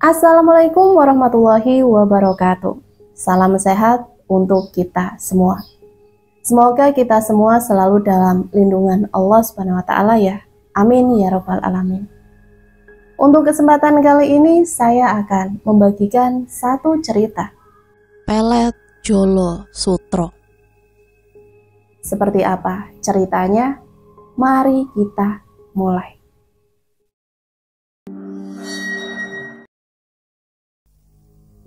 Assalamualaikum warahmatullahi wabarakatuh. Salam sehat untuk kita semua. Semoga kita semua selalu dalam lindungan Allah Subhanahu wa taala ya. Amin ya rabbal alamin. Untuk kesempatan kali ini saya akan membagikan satu cerita. Pelet Jolo Sutro. Seperti apa ceritanya? Mari kita mulai.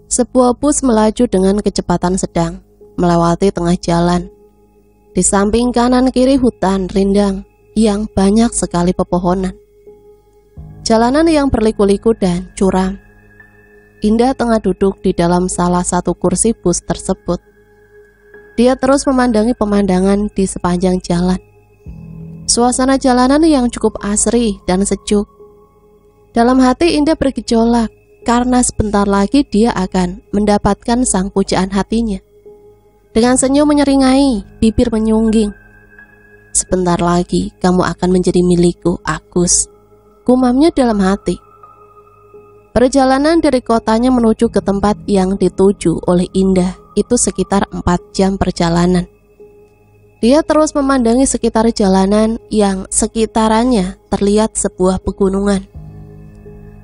Sebuah bus melaju dengan kecepatan sedang, melewati tengah jalan. Di samping kanan kiri hutan rindang yang banyak sekali pepohonan. Jalanan yang berliku-liku dan curam. Indah tengah duduk di dalam salah satu kursi bus tersebut. Dia terus memandangi pemandangan di sepanjang jalan. Suasana jalanan yang cukup asri dan sejuk. Dalam hati Indah bergejolak, karena sebentar lagi dia akan mendapatkan sang pujaan hatinya. Dengan senyum menyeringai, bibir menyungging. Sebentar lagi kamu akan menjadi milikku, Agus, gumamnya dalam hati. Perjalanan dari kotanya menuju ke tempat yang dituju oleh Indah itu sekitar 4 jam perjalanan. Dia terus memandangi sekitar jalanan yang sekitarannya terlihat sebuah pegunungan.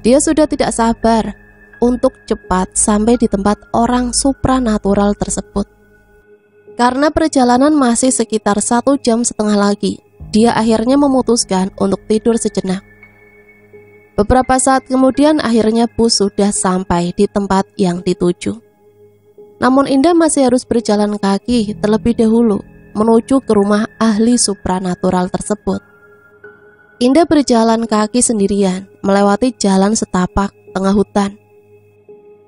Dia sudah tidak sabar untuk cepat sampai di tempat orang supranatural tersebut. Karena perjalanan masih sekitar 1,5 jam lagi, dia akhirnya memutuskan untuk tidur sejenak. Beberapa saat kemudian akhirnya bus sudah sampai di tempat yang dituju. Namun Indah masih harus berjalan kaki terlebih dahulu menuju ke rumah ahli supranatural tersebut. Indah berjalan kaki sendirian, melewati jalan setapak tengah hutan.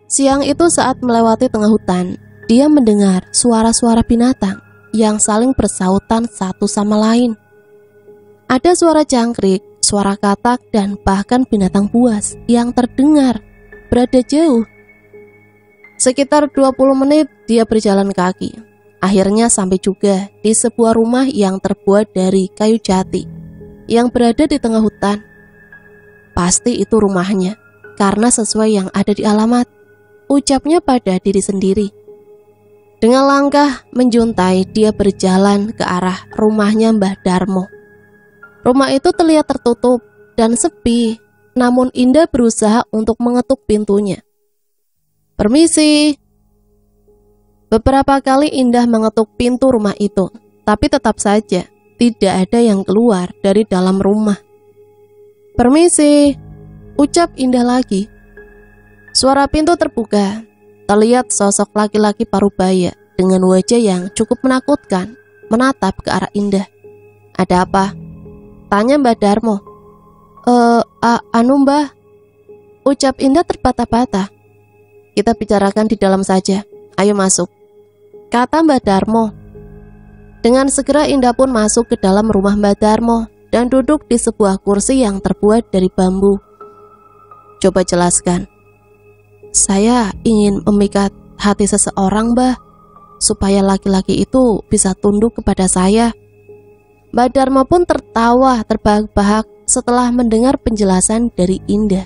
Siang itu saat melewati tengah hutan, dia mendengar suara-suara binatang yang saling bersautan satu sama lain. Ada suara jangkrik, suara katak, dan bahkan binatang buas yang terdengar berada jauh. Sekitar 20 menit dia berjalan kaki. Akhirnya sampai juga di sebuah rumah yang terbuat dari kayu jati yang berada di tengah hutan. Pasti itu rumahnya, karena sesuai yang ada di alamat, ucapnya pada diri sendiri. Dengan langkah menjuntai, dia berjalan ke arah rumahnya Mbah Darmo. Rumah itu terlihat tertutup dan sepi, namun Indah berusaha untuk mengetuk pintunya. Permisi. Beberapa kali Indah mengetuk pintu rumah itu, tapi tetap saja tidak ada yang keluar dari dalam rumah. Permisi, ucap Indah lagi. Suara pintu terbuka. Terlihat sosok laki-laki parubaya dengan wajah yang cukup menakutkan menatap ke arah Indah. Ada apa? Tanya Mbah Darmo. Anu Mbah, ucap Indah terbata-bata. Kita bicarakan di dalam saja. Ayo masuk, kata Mbah Darmo. Dengan segera Indah pun masuk ke dalam rumah Mbah Darmo dan duduk di sebuah kursi yang terbuat dari bambu. Coba jelaskan. Saya ingin memikat hati seseorang, Mbah, supaya laki-laki itu bisa tunduk kepada saya. Mbah Darmo pun tertawa terbahak-bahak setelah mendengar penjelasan dari Indah.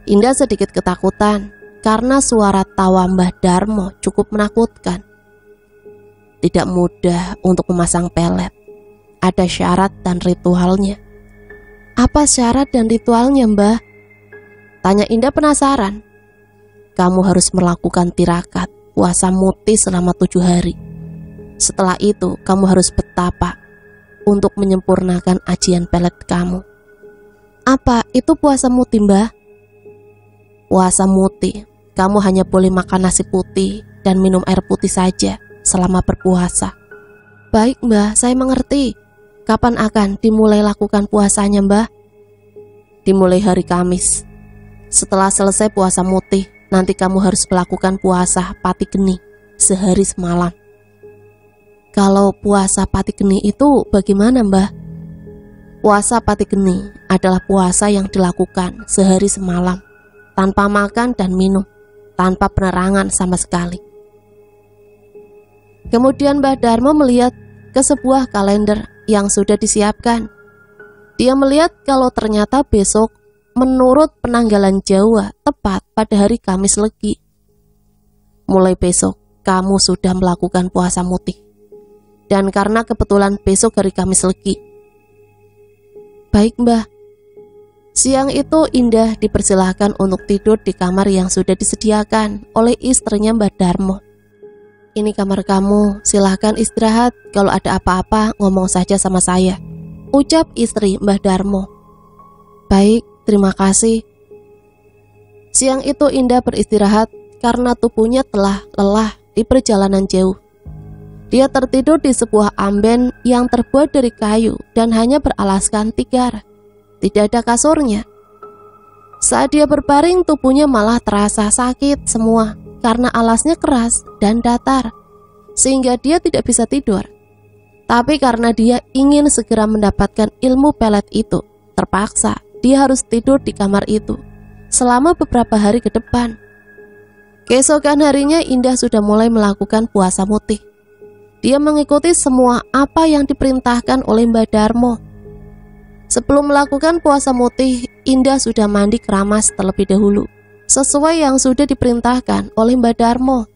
Indah sedikit ketakutan karena suara tawa Mbah Darmo cukup menakutkan. Tidak mudah untuk memasang pelet. Ada syarat dan ritualnya. Apa syarat dan ritualnya, Mbah? Tanya Indah penasaran. Kamu harus melakukan tirakat, puasa muti selama 7 hari. Setelah itu, kamu harus betapa untuk menyempurnakan ajian pelet kamu. Apa itu puasa muti, Mbah? Puasa muti, kamu hanya boleh makan nasi putih dan minum air putih saja selama berpuasa. Baik, Mbah, saya mengerti. Kapan akan dimulai lakukan puasanya, Mbah? Dimulai hari Kamis. Setelah selesai puasa muti, nanti kamu harus melakukan puasa pati geni sehari semalam. Kalau puasa pati geni itu bagaimana, Mbah? Puasa pati geni adalah puasa yang dilakukan sehari semalam, tanpa makan dan minum, tanpa penerangan sama sekali. Kemudian Mbah Darmo melihat ke sebuah kalender yang sudah disiapkan. Dia melihat kalau ternyata besok menurut penanggalan Jawa tepat pada hari Kamis Legi. Mulai besok, kamu sudah melakukan puasa mutih. Dan karena kebetulan besok hari Kamis Legi. Baik, Mbah. Siang itu Indah dipersilahkan untuk tidur di kamar yang sudah disediakan oleh istrinya Mbah Darmo. Ini kamar kamu, silahkan istirahat, kalau ada apa-apa ngomong saja sama saya, ucap istri Mbah Darmo. Baik, terima kasih. Siang itu Indah beristirahat karena tubuhnya telah lelah di perjalanan jauh. Dia tertidur di sebuah amben yang terbuat dari kayu dan hanya beralaskan tikar. Tidak ada kasurnya. Saat dia berbaring, tubuhnya malah terasa sakit semua karena alasnya keras dan datar, sehingga dia tidak bisa tidur. Tapi karena dia ingin segera mendapatkan ilmu pelet itu, terpaksa dia harus tidur di kamar itu selama beberapa hari ke depan. Keesokan harinya Indah sudah mulai melakukan puasa mutih. Dia mengikuti semua apa yang diperintahkan oleh Mbah Darmo. Sebelum melakukan puasa mutih, Indah sudah mandi keramas terlebih dahulu, sesuai yang sudah diperintahkan oleh Mbah Darmo.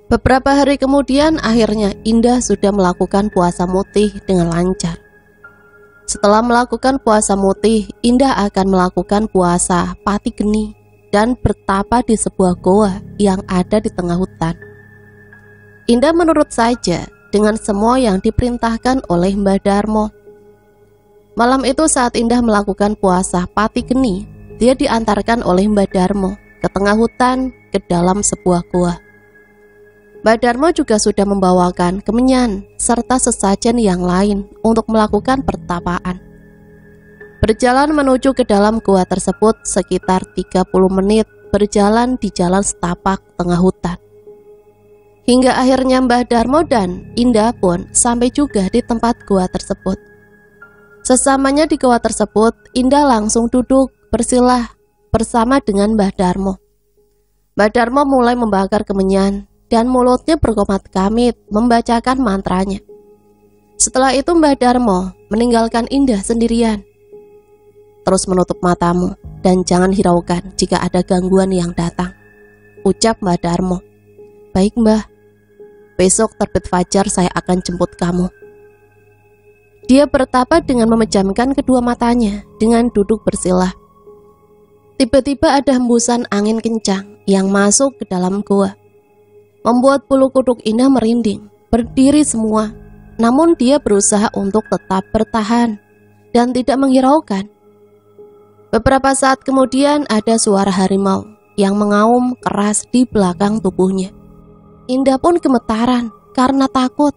Beberapa hari kemudian, akhirnya Indah sudah melakukan puasa mutih dengan lancar. Setelah melakukan puasa mutih, Indah akan melakukan puasa pati geni dan bertapa di sebuah goa yang ada di tengah hutan. Indah menurut saja dengan semua yang diperintahkan oleh Mbah Darmo. Malam itu saat Indah melakukan puasa pati geni, dia diantarkan oleh Mbah Darmo ke tengah hutan ke dalam sebuah gua. Mbah Darmo juga sudah membawakan kemenyan serta sesajen yang lain untuk melakukan pertapaan. Berjalan menuju ke dalam gua tersebut sekitar 30 menit berjalan di jalan setapak tengah hutan. Hingga akhirnya Mbah Darmo dan Indah pun sampai juga di tempat gua tersebut. Sesamanya di gua tersebut, Indah langsung duduk bersilah bersama dengan Mbah Darmo. Mbah Darmo mulai membakar kemenyan dan mulutnya berkomat-kamit membacakan mantranya. Setelah itu Mbah Darmo meninggalkan Indah sendirian. Terus menutup matamu dan jangan hiraukan jika ada gangguan yang datang, ucap Mbah Darmo. Baik, Mbah. Besok terbit fajar saya akan jemput kamu. Dia bertapa dengan memejamkan kedua matanya dengan duduk bersilah. Tiba-tiba ada hembusan angin kencang yang masuk ke dalam gua, membuat bulu kuduk Indah merinding, berdiri semua. Namun dia berusaha untuk tetap bertahan dan tidak menghiraukan. Beberapa saat kemudian ada suara harimau yang mengaum keras di belakang tubuhnya. Indah pun gemetaran karena takut.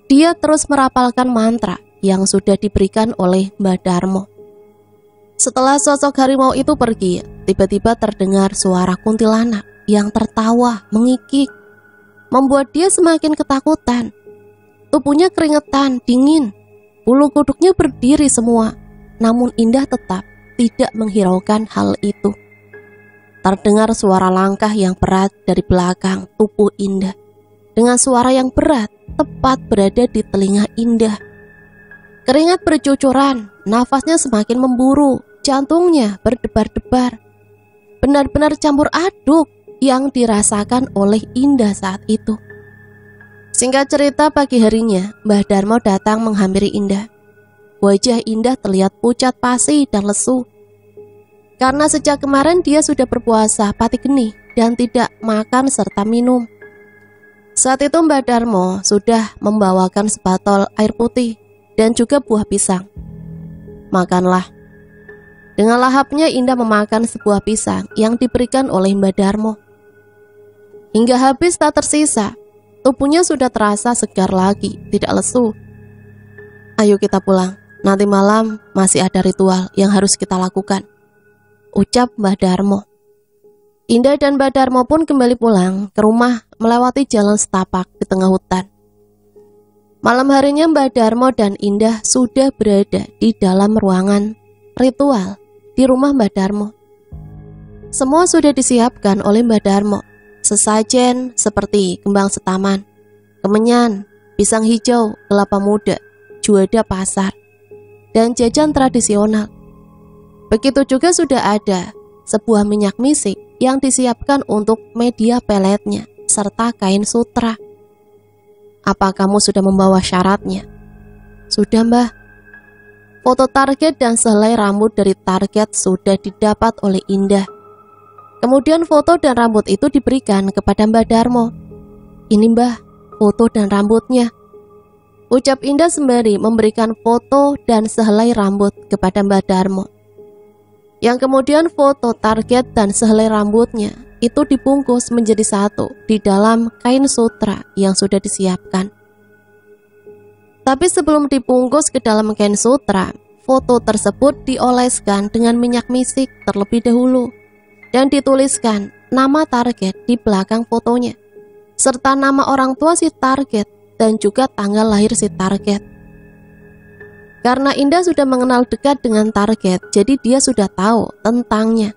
Dia terus merapalkan mantra yang sudah diberikan oleh Mbah Darmo. Setelah sosok harimau itu pergi, tiba-tiba terdengar suara kuntilanak yang tertawa mengikik, membuat dia semakin ketakutan. Tubuhnya keringetan, dingin, bulu kuduknya berdiri semua. Namun Indah tetap tidak menghiraukan hal itu. Terdengar suara langkah yang berat dari belakang tubuh Indah. Dengan suara yang berat, tepat berada di telinga Indah. Keringat bercucuran, nafasnya semakin memburu, jantungnya berdebar-debar. Benar-benar campur aduk yang dirasakan oleh Indah saat itu. Singkat cerita, pagi harinya Mbah Darmo datang menghampiri Indah. Wajah Indah terlihat pucat pasi dan lesu. Karena sejak kemarin dia sudah berpuasa pati geni dan tidak makan serta minum. Saat itu Mbah Darmo sudah membawakan sebotol air putih dan juga buah pisang. Makanlah. Dengan lahapnya Indah memakan sebuah pisang yang diberikan oleh Mbah Darmo. Hingga habis tak tersisa. Tubuhnya sudah terasa segar lagi, tidak lesu. Ayo kita pulang, nanti malam masih ada ritual yang harus kita lakukan, ucap Mbah Darmo. Indah dan Mbah Darmo pun kembali pulang ke rumah melewati jalan setapak di tengah hutan. Malam harinya Mbah Darmo dan Indah sudah berada di dalam ruangan ritual di rumah Mbah Darmo. Semua sudah disiapkan oleh Mbah Darmo. Sesajen seperti kembang setaman, kemenyan, pisang hijau, kelapa muda, juada pasar, dan jajan tradisional. Begitu juga sudah ada sebuah minyak misik yang disiapkan untuk media peletnya serta kain sutra. Apa kamu sudah membawa syaratnya? Sudah, Mbah. Foto target dan sehelai rambut dari target sudah didapat oleh Indah. Kemudian foto dan rambut itu diberikan kepada Mbah Darmo. Ini, Mbah, foto dan rambutnya, ucap Indah sembari memberikan foto dan sehelai rambut kepada Mbah Darmo. Yang kemudian foto target dan sehelai rambutnya itu dibungkus menjadi satu di dalam kain sutra yang sudah disiapkan. Tapi sebelum dibungkus ke dalam kain sutra, foto tersebut dioleskan dengan minyak misik terlebih dahulu dan dituliskan nama target di belakang fotonya, serta nama orang tua si target dan juga tanggal lahir si target. Karena Indah sudah mengenal dekat dengan target, jadi dia sudah tahu tentangnya.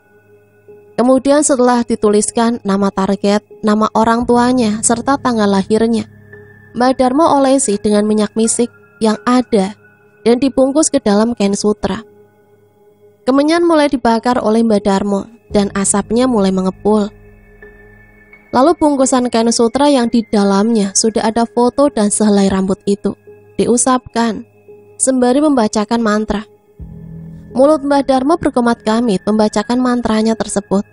Kemudian setelah dituliskan nama target, nama orang tuanya, serta tanggal lahirnya, Mbah Darmo olesi dengan minyak misik yang ada dan dibungkus ke dalam kain sutra. Kemenyan mulai dibakar oleh Mbah Darmo dan asapnya mulai mengepul. Lalu bungkusan kain sutra yang di dalamnya sudah ada foto dan sehelai rambut itu diusapkan sembari membacakan mantra. Mulut Mbah Darmo berkomat-kamit membacakan mantranya tersebut.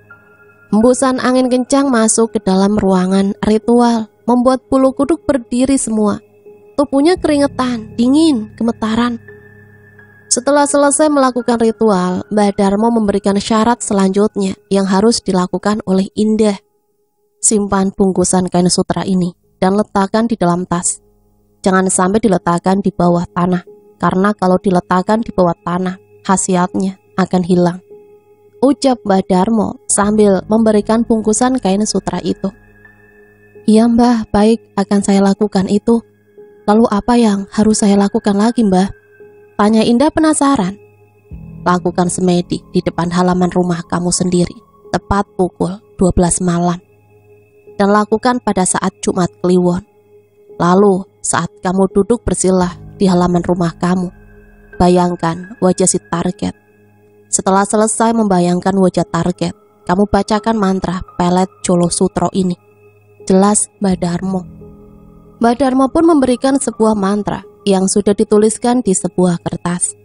Hembusan angin kencang masuk ke dalam ruangan ritual, membuat bulu kuduk berdiri semua. Tubuhnya keringetan, dingin, gemetaran. Setelah selesai melakukan ritual, Mbah Darmo memberikan syarat selanjutnya yang harus dilakukan oleh Indah. Simpan bungkusan kain sutra ini dan letakkan di dalam tas. Jangan sampai diletakkan di bawah tanah, karena kalau diletakkan di bawah tanah, khasiatnya akan hilang, ucap Mbah Darmo sambil memberikan bungkusan kain sutra itu. Iya, Mbah, baik, akan saya lakukan itu. Lalu apa yang harus saya lakukan lagi, Mbah? Tanya Indah penasaran. Lakukan semedi di depan halaman rumah kamu sendiri, tepat pukul 12 malam. Dan lakukan pada saat Jumat Kliwon. Lalu saat kamu duduk bersilah di halaman rumah kamu, bayangkan wajah si target. Setelah selesai membayangkan wajah target, kamu bacakan mantra pelet Jolo Sutro ini. Jelas Mbah Darmo. Mbah Darmo pun memberikan sebuah mantra yang sudah dituliskan di sebuah kertas.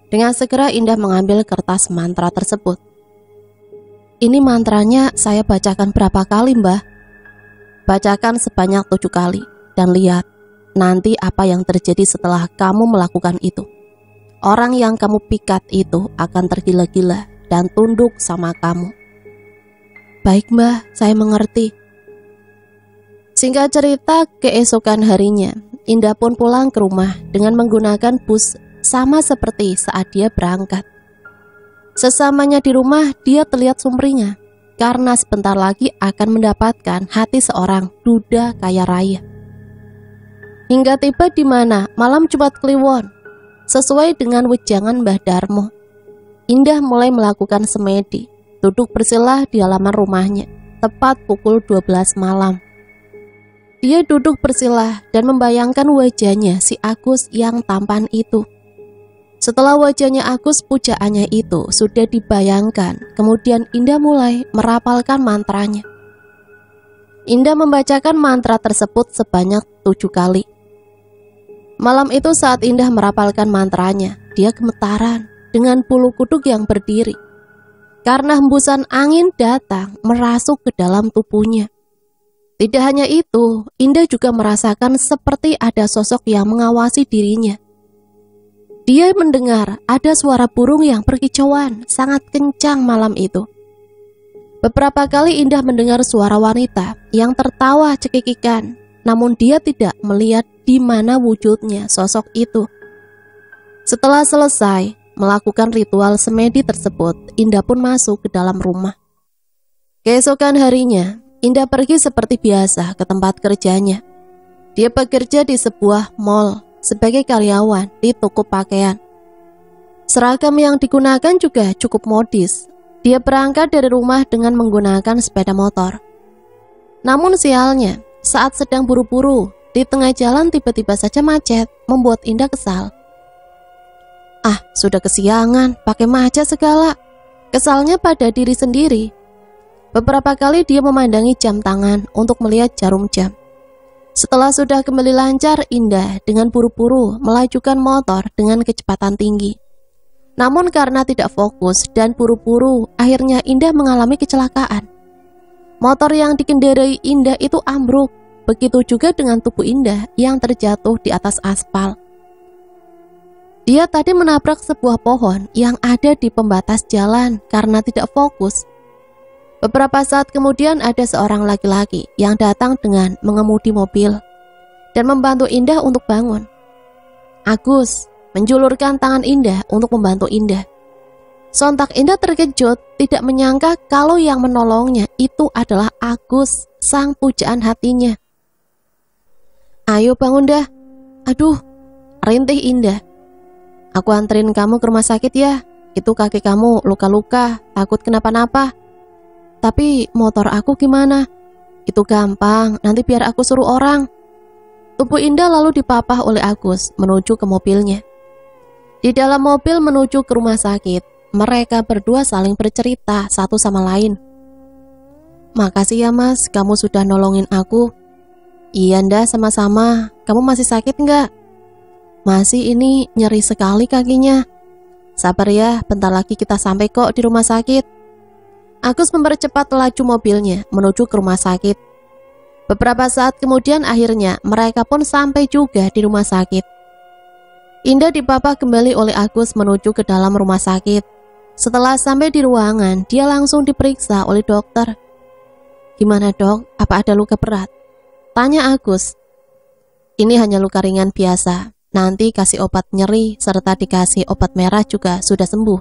Dengan segera Indah mengambil kertas mantra tersebut. Ini mantranya saya bacakan berapa kali, Mbah? Bacakan sebanyak 7 kali dan lihat nanti apa yang terjadi setelah kamu melakukan itu. Orang yang kamu pikat itu akan tergila-gila dan tunduk sama kamu. Baik, Mbah, saya mengerti. Singkat cerita, keesokan harinya, Indah pun pulang ke rumah dengan menggunakan bus sama seperti saat dia berangkat. Sesamanya di rumah, dia terlihat sumringah karena sebentar lagi akan mendapatkan hati seorang duda kaya raya. Hingga tiba di mana malam Jumat Kliwon, sesuai dengan wejangan Mbah Darmo, Indah mulai melakukan semedi, duduk bersilah di halaman rumahnya, tepat pukul 12 malam. Dia duduk bersilah dan membayangkan wajahnya si Agus yang tampan itu. Setelah wajahnya Agus, pujaannya itu sudah dibayangkan, kemudian Indah mulai merapalkan mantranya. Indah membacakan mantra tersebut sebanyak 7 kali. Malam itu saat Indah merapalkan mantranya, dia gemetaran dengan bulu kuduk yang berdiri. Karena hembusan angin datang merasuk ke dalam tubuhnya. Tidak hanya itu, Indah juga merasakan seperti ada sosok yang mengawasi dirinya. Dia mendengar ada suara burung yang berkicauan sangat kencang malam itu. Beberapa kali Indah mendengar suara wanita yang tertawa cekikikan, namun dia tidak melihat di mana wujudnya sosok itu. Setelah selesai melakukan ritual semedi tersebut, Indah pun masuk ke dalam rumah. Keesokan harinya, Indah pergi seperti biasa ke tempat kerjanya. Dia bekerja di sebuah mall sebagai karyawan di toko pakaian. Seragam yang digunakan juga cukup modis. Dia berangkat dari rumah dengan menggunakan sepeda motor. Namun sialnya, saat sedang buru-buru, di tengah jalan tiba-tiba saja macet, membuat Indah kesal. Ah, sudah kesiangan, pakai macet segala. Kesalnya pada diri sendiri. Beberapa kali dia memandangi jam tangan untuk melihat jarum jam. Setelah sudah kembali lancar, Indah dengan buru-buru melajukan motor dengan kecepatan tinggi. Namun karena tidak fokus dan buru-buru, akhirnya Indah mengalami kecelakaan. Motor yang dikendarai Indah itu ambruk, begitu juga dengan tubuh Indah yang terjatuh di atas aspal. Dia tadi menabrak sebuah pohon yang ada di pembatas jalan karena tidak fokus. Beberapa saat kemudian ada seorang laki-laki yang datang dengan mengemudi mobil dan membantu Indah untuk bangun. Agus menjulurkan tangan Indah untuk membantu Indah. Sontak Indah terkejut, tidak menyangka kalau yang menolongnya itu adalah Agus, sang pujaan hatinya. Ayo bangun dah. Aduh, rintih Indah. Aku anterin kamu ke rumah sakit ya. Itu kaki kamu luka-luka, takut kenapa-napa. Tapi motor aku gimana? Itu gampang, nanti biar aku suruh orang. Tubuh Indah lalu dipapah oleh Agus menuju ke mobilnya. Di dalam mobil menuju ke rumah sakit, mereka berdua saling bercerita satu sama lain. Makasih ya mas, kamu sudah nolongin aku. Iya nda, sama-sama. Kamu masih sakit nggak? Masih, ini nyeri sekali kakinya. Sabar ya, bentar lagi kita sampai kok di rumah sakit. Agus mempercepat laju mobilnya menuju ke rumah sakit. Beberapa saat kemudian akhirnya mereka pun sampai juga di rumah sakit. Indah dipapah kembali oleh Agus menuju ke dalam rumah sakit. Setelah sampai di ruangan, dia langsung diperiksa oleh dokter. Gimana dok, apa ada luka berat? Tanya Agus. Ini hanya luka ringan biasa. Nanti kasih obat nyeri serta dikasih obat merah juga sudah sembuh.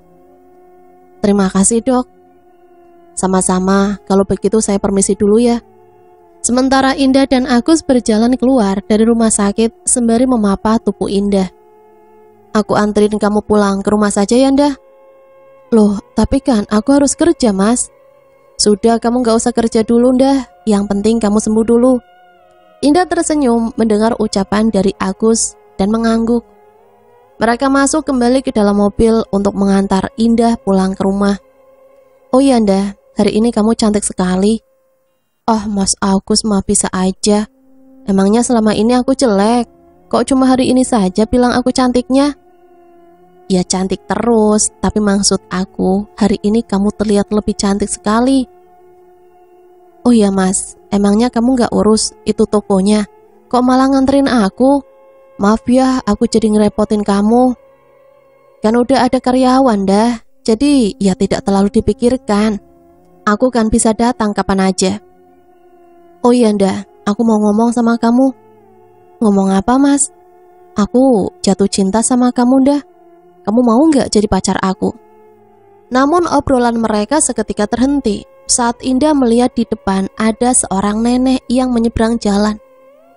Terima kasih dok. Sama-sama, kalau begitu saya permisi dulu ya. Sementara Indah dan Agus berjalan keluar dari rumah sakit sembari memapah tubuh Indah. Aku anterin kamu pulang ke rumah saja ya Indah. Loh, tapi kan aku harus kerja mas. Sudah, kamu gak usah kerja dulu Indah. Yang penting kamu sembuh dulu. Indah tersenyum mendengar ucapan dari Agus dan mengangguk. Mereka masuk kembali ke dalam mobil untuk mengantar Indah pulang ke rumah. Oh iya Indah, hari ini kamu cantik sekali. Oh Mas Agus mah bisa aja. Emangnya selama ini aku jelek? Kok cuma hari ini saja bilang aku cantiknya? Ya cantik terus, tapi maksud aku hari ini kamu terlihat lebih cantik sekali. Oh iya Mas, emangnya kamu gak urus itu tokonya? Kok malah nganterin aku? Maaf ya, aku jadi ngerepotin kamu. Kan udah ada karyawan dah, jadi ya tidak terlalu dipikirkan. Aku kan bisa datang kapan aja. Oh iya Nda, aku mau ngomong sama kamu. Ngomong apa mas? Aku jatuh cinta sama kamu Nda. Kamu mau gak jadi pacar aku? Namun obrolan mereka seketika terhenti saat Indah melihat di depan ada seorang nenek yang menyeberang jalan.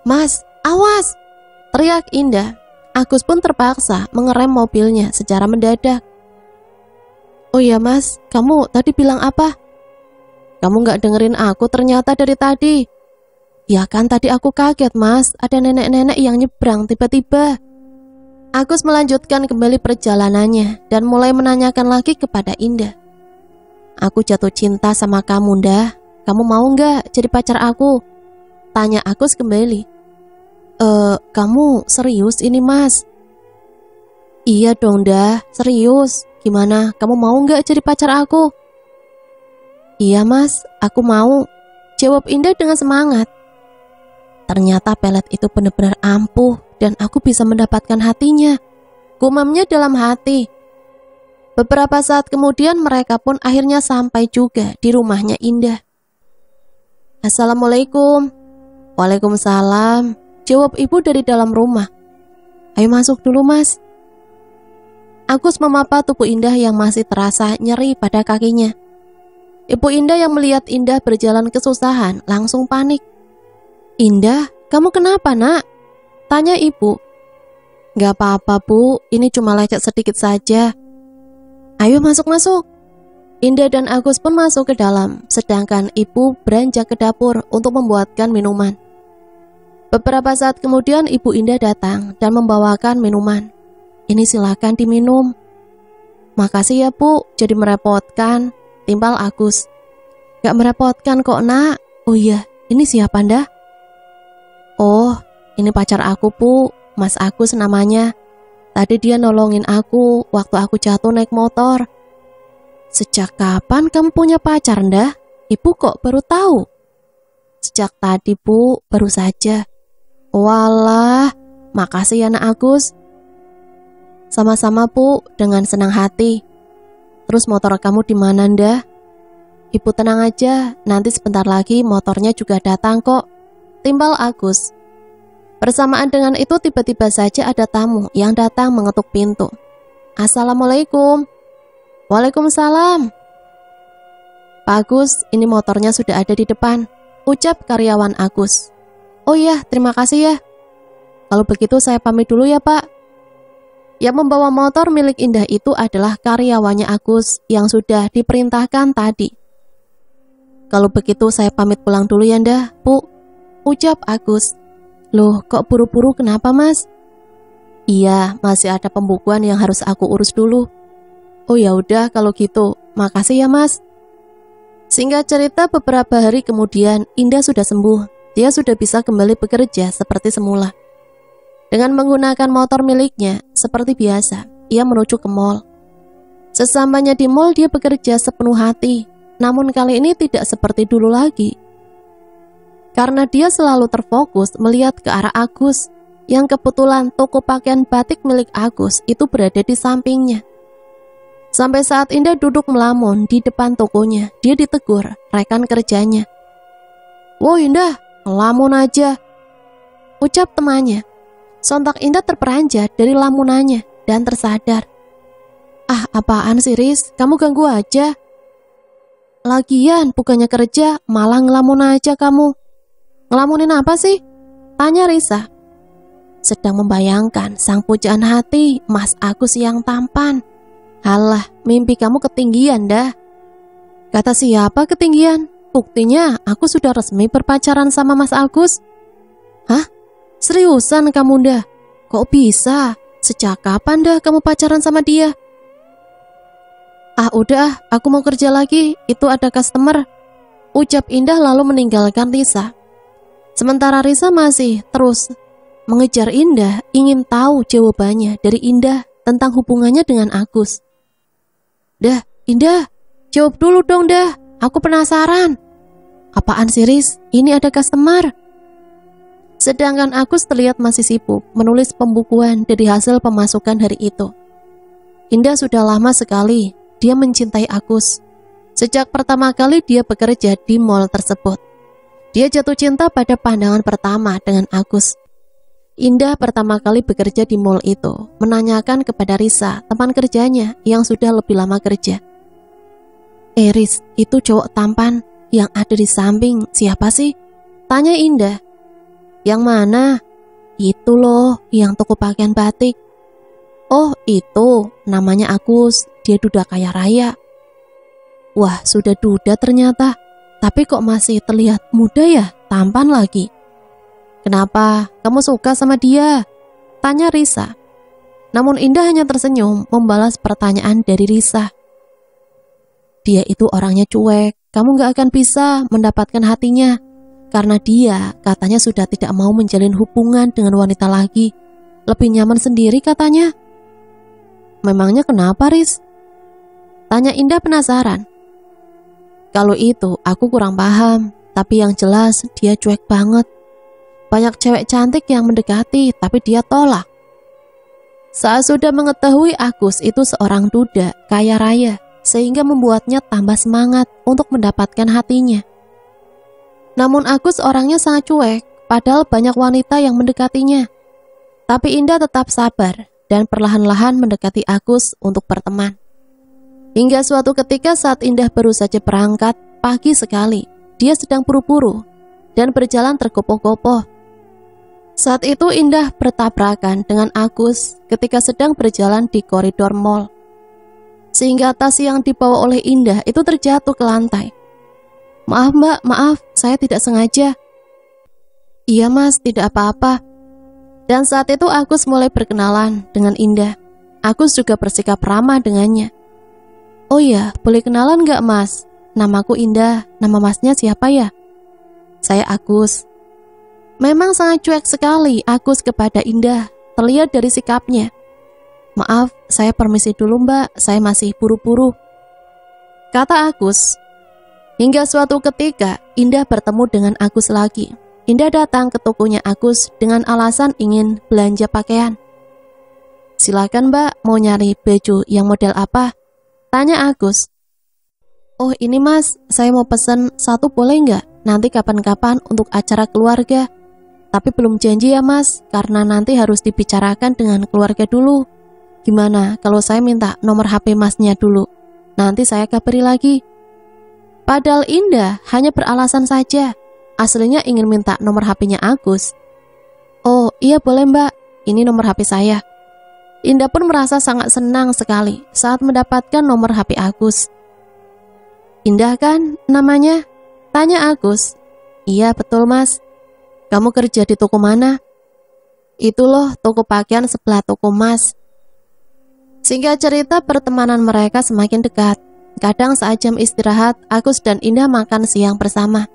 Mas, awas! Teriak Indah. Agus pun terpaksa mengerem mobilnya secara mendadak. Oh iya mas, kamu tadi bilang apa? Kamu gak dengerin aku ternyata dari tadi. Ya kan tadi aku kaget mas, ada nenek-nenek yang nyebrang tiba-tiba. Agus melanjutkan kembali perjalanannya dan mulai menanyakan lagi kepada Indah. Aku jatuh cinta sama kamu Ndah. Kamu mau gak jadi pacar aku? Tanya Agus kembali. Kamu serius ini mas? Iya dong Ndah, serius. Gimana, kamu mau gak jadi pacar aku? Iya mas, aku mau. Jawab Indah dengan semangat. Ternyata pelet itu benar-benar ampuh dan aku bisa mendapatkan hatinya. Gumamnya dalam hati. Beberapa saat kemudian mereka pun akhirnya sampai juga di rumahnya Indah. Assalamualaikum. Waalaikumsalam. Jawab ibu dari dalam rumah. Ayo masuk dulu mas. Agus memapah tubuh Indah yang masih terasa nyeri pada kakinya. Ibu Indah yang melihat Indah berjalan kesusahan langsung panik. Indah, kamu kenapa nak? Tanya ibu. Gak apa-apa bu, ini cuma lecet sedikit saja. Ayo masuk-masuk. Indah dan Agus pun masuk ke dalam, sedangkan ibu beranjak ke dapur untuk membuatkan minuman. Beberapa saat kemudian ibu Indah datang dan membawakan minuman. Ini silakan diminum. Makasih ya Bu, jadi merepotkan, timpal Agus. Gak merepotkan kok nak. Oh iya, ini siapa ndah? Oh, ini pacar aku Bu, Mas Agus namanya. Tadi dia nolongin aku waktu aku jatuh naik motor. Sejak kapan kamu punya pacar ndah? Ibu kok baru tahu? Sejak tadi Bu, baru saja. Walah, makasih ya nak Agus. Sama-sama Bu, dengan senang hati. Terus motor kamu di mana ndah? Ibu tenang aja, nanti sebentar lagi motornya juga datang kok, timbal Agus. Bersamaan dengan itu tiba-tiba saja ada tamu yang datang mengetuk pintu. Assalamualaikum. Waalaikumsalam. Pak Agus, ini motornya sudah ada di depan, ucap karyawan Agus. Oh iya, terima kasih ya. Kalau begitu saya pamit dulu ya Pak. Yang membawa motor milik Indah itu adalah karyawannya Agus yang sudah diperintahkan tadi. Kalau begitu saya pamit pulang dulu ya Ndah, Bu, ucap Agus. Loh, kok buru-buru kenapa Mas? Iya, masih ada pembukuan yang harus aku urus dulu. Oh ya udah kalau gitu, makasih ya Mas. Singkat cerita beberapa hari kemudian Indah sudah sembuh. Dia sudah bisa kembali bekerja seperti semula. Dengan menggunakan motor miliknya, seperti biasa, ia menuju ke mall. Sesampainya di mall dia bekerja sepenuh hati. Namun kali ini tidak seperti dulu lagi. Karena dia selalu terfokus melihat ke arah Agus, yang kebetulan toko pakaian batik milik Agus itu berada di sampingnya. Sampai saat Indah duduk melamun di depan tokonya, dia ditegur rekan kerjanya. Woi Indah, lamun aja, ucap temannya. Sontak Indah terperanjat dari lamunannya dan tersadar. Ah, apaan sih Riz, kamu ganggu aja. Lagian bukannya kerja, malah ngelamun aja kamu. Ngelamunin apa sih? Tanya Risa. Sedang membayangkan sang pujaan hati Mas Agus yang tampan. Halah, mimpi kamu ketinggian dah. Kata siapa ketinggian? Buktinya aku sudah resmi berpacaran sama Mas Agus. Hah? Seriusan kamu dah? Kok bisa? Sejak kapan dah kamu pacaran sama dia? Ah udah, aku mau kerja lagi, itu ada customer, ucap Indah lalu meninggalkan Risa. Sementara Risa masih terus mengejar Indah, ingin tahu jawabannya dari Indah tentang hubungannya dengan Agus. Dah, Indah, jawab dulu dong dah, aku penasaran. Apaan sih Riz? Ini ada customer. Sedangkan Agus terlihat masih sibuk menulis pembukuan dari hasil pemasukan hari itu. Indah sudah lama sekali dia mencintai Agus. Sejak pertama kali dia bekerja di mall tersebut, dia jatuh cinta pada pandangan pertama dengan Agus. Indah pertama kali bekerja di mall itu menanyakan kepada Risa, teman kerjanya yang sudah lebih lama kerja. Riz, itu cowok tampan yang ada di samping siapa sih? Tanya Indah. Yang mana? Itu loh, yang toko pakaian batik. Oh itu, namanya Agus, dia duda kaya raya. Wah sudah duda ternyata, tapi kok masih terlihat muda ya, tampan lagi. Kenapa, kamu suka sama dia? Tanya Risa. Namun Indah hanya tersenyum membalas pertanyaan dari Risa. Dia itu orangnya cuek, kamu gak akan bisa mendapatkan hatinya. Karena dia katanya sudah tidak mau menjalin hubungan dengan wanita lagi. Lebih nyaman sendiri katanya. Memangnya kenapa Riz? Tanya Indah penasaran. Kalau itu aku kurang paham, tapi yang jelas dia cuek banget. Banyak cewek cantik yang mendekati, tapi dia tolak. Saat sudah mengetahui Agus itu seorang duda kaya raya, sehingga membuatnya tambah semangat untuk mendapatkan hatinya. Namun Agus orangnya sangat cuek, padahal banyak wanita yang mendekatinya. Tapi Indah tetap sabar dan perlahan-lahan mendekati Agus untuk berteman. Hingga suatu ketika saat Indah baru saja berangkat, pagi sekali, dia sedang buru-buru dan berjalan tergopoh-gopoh. Saat itu Indah bertabrakan dengan Agus ketika sedang berjalan di koridor mall. Sehingga tas yang dibawa oleh Indah itu terjatuh ke lantai. Maaf mbak, maaf, saya tidak sengaja. Iya mas, tidak apa-apa. Dan saat itu Agus mulai berkenalan dengan Indah. Agus juga bersikap ramah dengannya. "Oh iya, boleh kenalan nggak Mas? Namaku Indah, nama Masnya siapa ya?" "Saya Agus." Memang sangat cuek sekali Agus kepada Indah, terlihat dari sikapnya. "Maaf, saya permisi dulu Mbak, saya masih buru-buru," kata Agus. Hingga suatu ketika, Indah bertemu dengan Agus lagi. Indah datang ke tokonya Agus dengan alasan ingin belanja pakaian. "Silakan Mbak, mau nyari baju yang model apa?" tanya Agus. "Oh ini Mas, saya mau pesen satu boleh nggak? Nanti kapan-kapan untuk acara keluarga. Tapi belum janji ya Mas, karena nanti harus dibicarakan dengan keluarga dulu. Gimana kalau saya minta nomor HP Masnya dulu? Nanti saya kabari lagi." Padahal Indah hanya beralasan saja. Aslinya ingin minta nomor HP-nya Agus. "Oh iya boleh Mbak, ini nomor HP saya." Indah pun merasa sangat senang sekali saat mendapatkan nomor HP Agus. "Indah kan namanya?" tanya Agus. "Iya betul Mas." "Kamu kerja di toko mana?" "Itu loh toko pakaian sebelah toko Mas." Singkat cerita, pertemanan mereka semakin dekat. Kadang saat jam istirahat, Agus dan Indah makan siang bersama.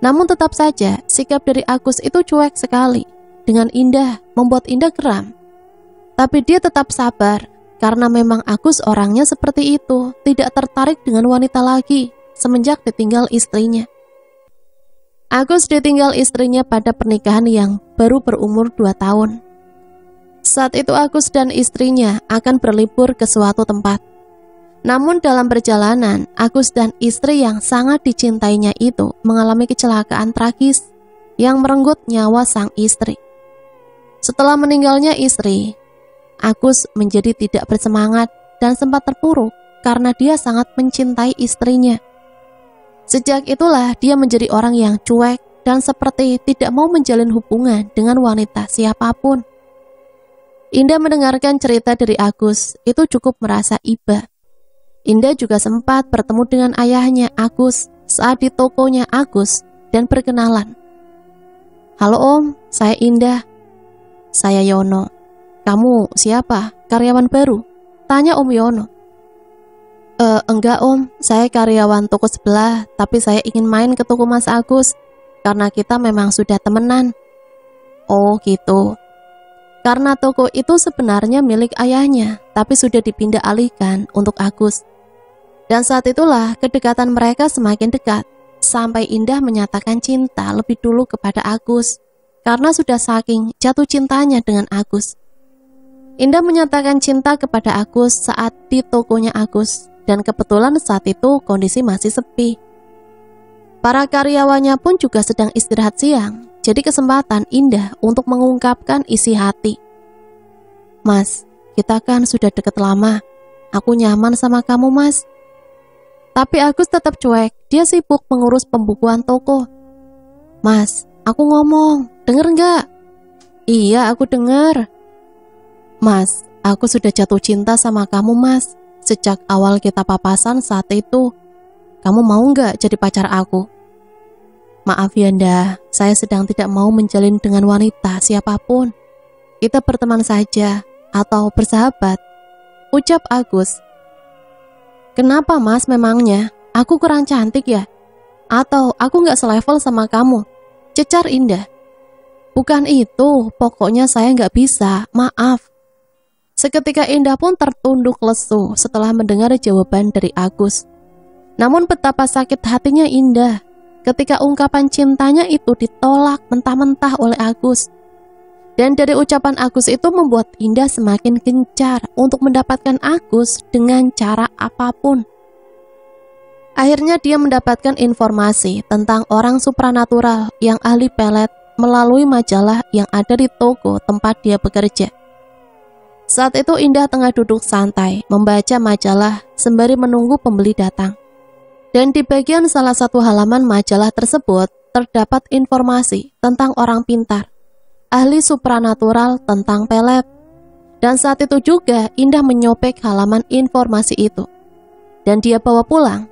Namun tetap saja, sikap dari Agus itu cuek sekali dengan Indah, membuat Indah geram. Tapi dia tetap sabar, karena memang Agus orangnya seperti itu, tidak tertarik dengan wanita lagi, semenjak ditinggal istrinya. Agus ditinggal istrinya pada pernikahan yang baru berumur 2 tahun. Saat itu Agus dan istrinya akan berlibur ke suatu tempat. Namun dalam perjalanan, Agus dan istri yang sangat dicintainya itu mengalami kecelakaan tragis yang merenggut nyawa sang istri. Setelah meninggalnya istri, Agus menjadi tidak bersemangat dan sempat terpuruk karena dia sangat mencintai istrinya. Sejak itulah dia menjadi orang yang cuek dan seperti tidak mau menjalin hubungan dengan wanita siapapun. Indah mendengarkan cerita dari Agus, itu cukup merasa iba. Indah juga sempat bertemu dengan ayahnya Agus saat di tokonya Agus dan berkenalan. "Halo Om, saya Indah." "Saya Yono." "Kamu siapa? Karyawan baru?" tanya Om Yono. Enggak Om, saya karyawan toko sebelah, tapi saya ingin main ke toko Mas Agus, karena kita memang sudah temenan." "Oh gitu." Karena toko itu sebenarnya milik ayahnya, tapi sudah dipindah alihkan untuk Agus. Dan saat itulah kedekatan mereka semakin dekat, sampai Indah menyatakan cinta lebih dulu kepada Agus, karena sudah saking jatuh cintanya dengan Agus. Indah menyatakan cinta kepada Agus saat di tokonya Agus, dan kebetulan saat itu kondisi masih sepi. Para karyawannya pun juga sedang istirahat siang, jadi kesempatan Indah untuk mengungkapkan isi hati. "Mas, kita kan sudah deket lama, aku nyaman sama kamu Mas." Tapi Agus tetap cuek, dia sibuk mengurus pembukuan toko. "Mas, aku ngomong, denger nggak?" "Iya, aku denger." "Mas, aku sudah jatuh cinta sama kamu Mas. Sejak awal kita papasan saat itu, kamu mau nggak jadi pacar aku?" "Maaf ya Nda, saya sedang tidak mau menjalin dengan wanita siapapun. Kita berteman saja, atau bersahabat," ucap Agus. "Kenapa Mas memangnya? Aku kurang cantik ya? Atau aku nggak selevel sama kamu?" cecar Indah. "Bukan itu, pokoknya saya nggak bisa, maaf." Seketika Indah pun tertunduk lesu setelah mendengar jawaban dari Agus. Namun betapa sakit hatinya Indah ketika ungkapan cintanya itu ditolak mentah-mentah oleh Agus. Dan dari ucapan Agus itu membuat Indah semakin gencar untuk mendapatkan Agus dengan cara apapun. Akhirnya dia mendapatkan informasi tentang orang supranatural yang ahli pelet melalui majalah yang ada di toko tempat dia bekerja. Saat itu Indah tengah duduk santai membaca majalah sembari menunggu pembeli datang. Dan di bagian salah satu halaman majalah tersebut terdapat informasi tentang orang pintar, ahli supranatural tentang pelet. Dan saat itu juga Indah menyopek halaman informasi itu, dan dia bawa pulang.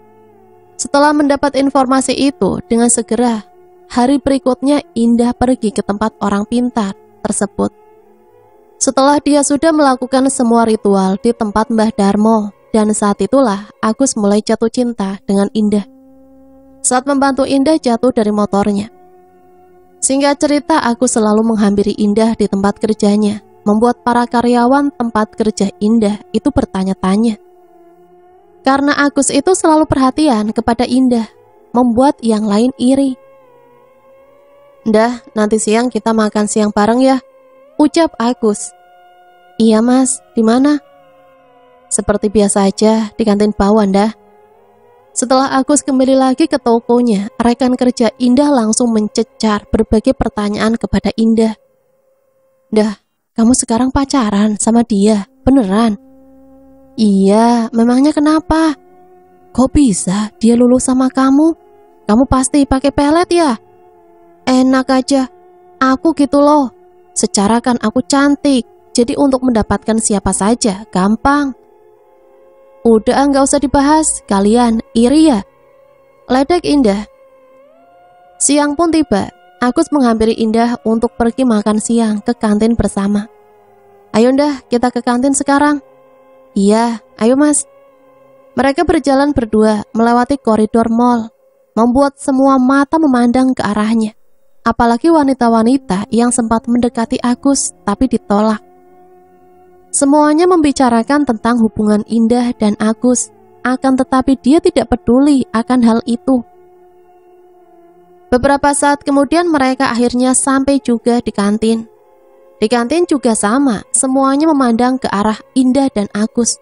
Setelah mendapat informasi itu, dengan segera hari berikutnya Indah pergi ke tempat orang pintar tersebut. Setelah dia sudah melakukan semua ritual di tempat Mbah Darmo, dan saat itulah Agus mulai jatuh cinta dengan Indah. Saat membantu Indah jatuh dari motornya. Singkat cerita, Agus selalu menghampiri Indah di tempat kerjanya, membuat para karyawan tempat kerja Indah itu bertanya-tanya. Karena Agus itu selalu perhatian kepada Indah, membuat yang lain iri. "Dah, nanti siang kita makan siang bareng ya," ucap Agus. "Iya mas, di mana?" "Seperti biasa aja, di kantin bawah dah." Setelah Agus kembali lagi ke tokonya, rekan kerja Indah langsung mencecar berbagai pertanyaan kepada Indah. "Dah, kamu sekarang pacaran sama dia, beneran?" "Iya, memangnya kenapa? Kok bisa dia lulus sama kamu? Kamu pasti pakai pelet ya?" "Enak aja, aku gitu loh. Secara kan aku cantik, jadi untuk mendapatkan siapa saja gampang." "Udah nggak usah dibahas, kalian iri ya?" ledek Indah. Siang pun tiba, Agus menghampiri Indah untuk pergi makan siang ke kantin bersama. "Ayo dah, kita ke kantin sekarang." "Iya, ayo mas." Mereka berjalan berdua melewati koridor mall, membuat semua mata memandang ke arahnya. Apalagi wanita-wanita yang sempat mendekati Agus tapi ditolak. Semuanya membicarakan tentang hubungan Indah dan Agus, akan tetapi dia tidak peduli akan hal itu. Beberapa saat kemudian mereka akhirnya sampai juga di kantin. Di kantin juga sama, semuanya memandang ke arah Indah dan Agus.